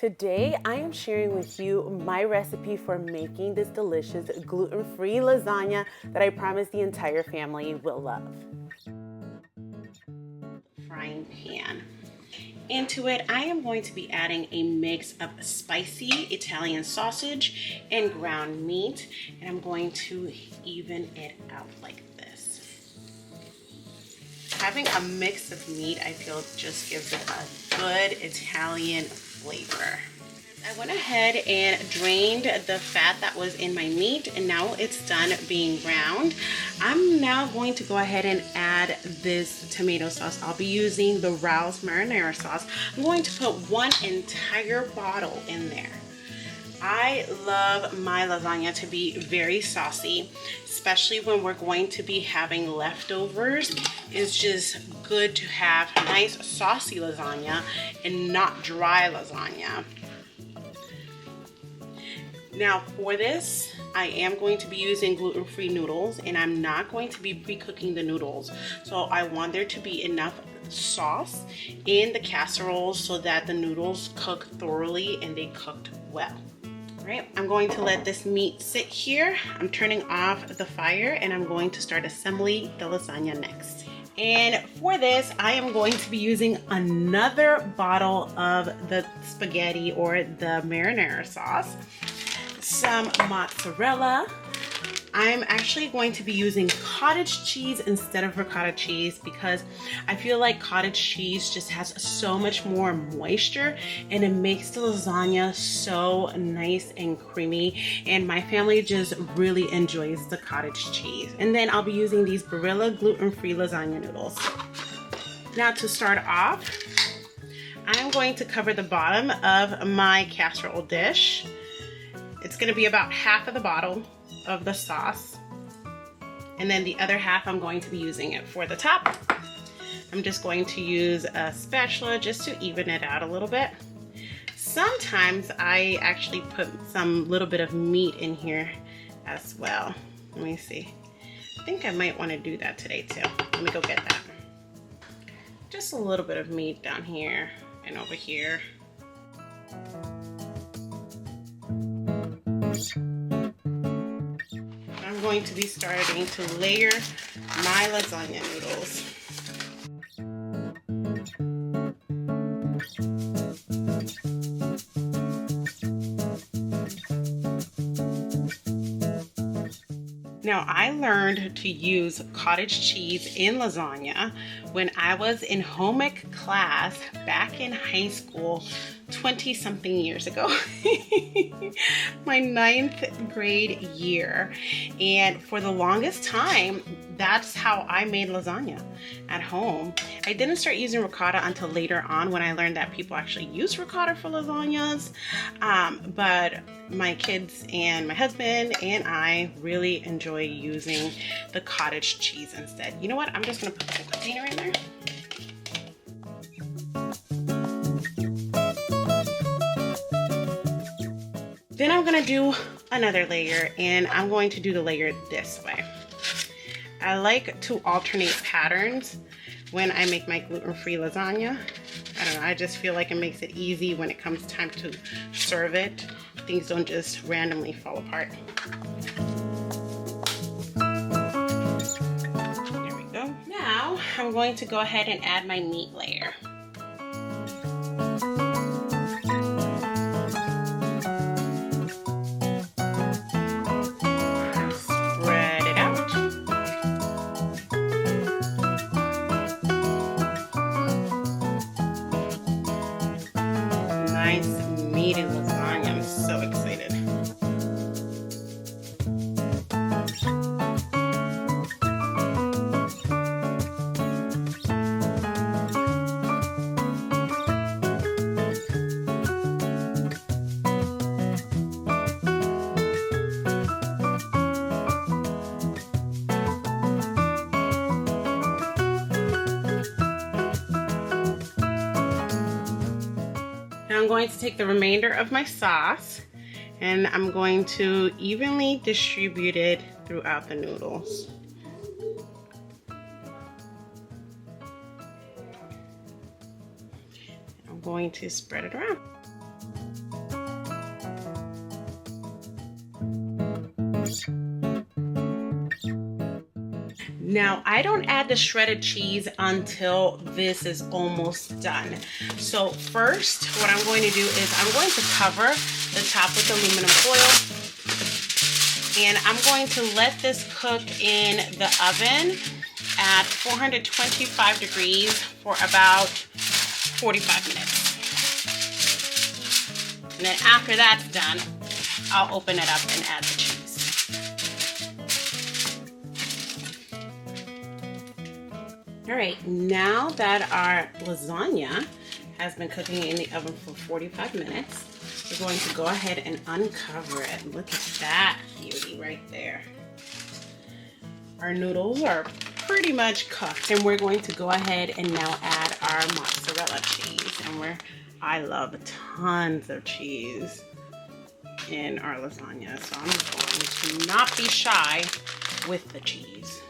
Today, I am sharing with you my recipe for making this delicious gluten-free lasagna that I promise the entire family will love. Frying pan. Into it, I am going to be adding a mix of spicy Italian sausage and ground meat, and I'm going to even it out like this. Having a mix of meat, I feel, just gives it a good Italian flavor. I went ahead and drained the fat that was in my meat, and now it's done being browned. I'm now going to go ahead and add this tomato sauce. I'll be using the Rouse marinara sauce. I'm going to put one entire bottle in there. I love my lasagna to be very saucy, especially when we're going to be having leftovers. It's just good to have nice saucy lasagna and not dry lasagna. Now for this, I am going to be using gluten-free noodles, and I'm not going to be pre-cooking the noodles. So I want there to be enough sauce in the casserole so that the noodles cook thoroughly and they cooked well. All right, I'm going to let this meat sit here. I'm turning off the fire and I'm going to start assembling the lasagna next. And for this, I am going to be using another bottle of the spaghetti or the marinara sauce, some mozzarella. I'm actually going to be using cottage cheese instead of ricotta cheese because I feel like cottage cheese just has so much more moisture and it makes the lasagna so nice and creamy, and my family just really enjoys the cottage cheese. And then I'll be using these Barilla Gluten-Free Lasagna Noodles. Now to start off, I'm going to cover the bottom of my casserole dish. It's going to be about half of the bottle of the sauce, and then the other half I'm going to be using it for the top. I'm just going to use a spatula just to even it out a little bit. Sometimes I actually put some little bit of meat in here as well. Let me see. I think I might want to do that today too. Let me go get that. Just a little bit of meat down here and over here. I'm going to be starting to layer my lasagna noodles. Now, I learned to use cottage cheese in lasagna when I was in home ec class back in high school 20-something years ago. My 9th grade year. And for the longest time, that's how I made lasagna at home. I didn't start using ricotta until later on when I learned that people actually use ricotta for lasagnas. But my kids and my husband and I really enjoy using the cottage cheese instead. You know what? I'm just gonna put the container in there. Then I'm gonna do another layer, and I'm going to do the layer this way. I like to alternate patterns when I make my gluten-free lasagna. I don't know, I just feel like it makes it easy when it comes time to serve it. Things don't just randomly fall apart. There we go. Now I'm going to go ahead and add my meat layer. Nice meaty lasagna. I'm so excited. Now I'm going to take the remainder of my sauce and I'm going to evenly distribute it throughout the noodles. I'm going to spread it around. Now, I don't add the shredded cheese until this is almost done. So first, what I'm going to do is I'm going to cover the top with aluminum foil. And I'm going to let this cook in the oven at 425 degrees for about 45 minutes. And then after that's done, I'll open it up and add the cheese. All right, now that our lasagna has been cooking in the oven for 45 minutes, we're going to go ahead and uncover it. Look at that beauty right there. Our noodles are pretty much cooked, and we're going to go ahead and now add our mozzarella cheese. And I love tons of cheese in our lasagna, so I'm going to not be shy with the cheese.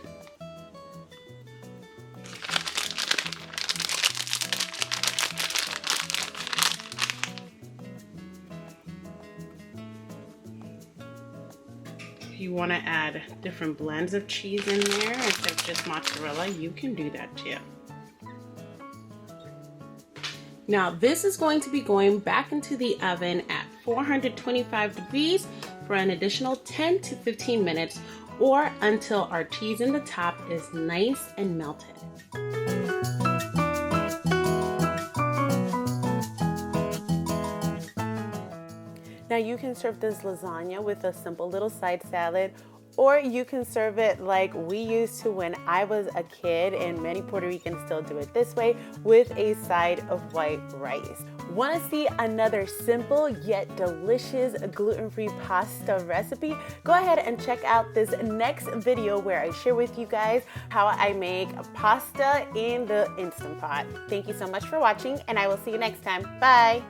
If you want to add different blends of cheese in there instead of just mozzarella, you can do that too. Now this is going to be going back into the oven at 425 degrees for an additional 10 to 15 minutes, or until our cheese in the top is nice and melted. Now you can serve this lasagna with a simple little side salad, or you can serve it like we used to when I was a kid, and many Puerto Ricans still do it this way, with a side of white rice. Want to see another simple yet delicious gluten-free pasta recipe? Go ahead and check out this next video where I share with you guys how I make pasta in the Instant Pot. Thank you so much for watching, and I will see you next time. Bye!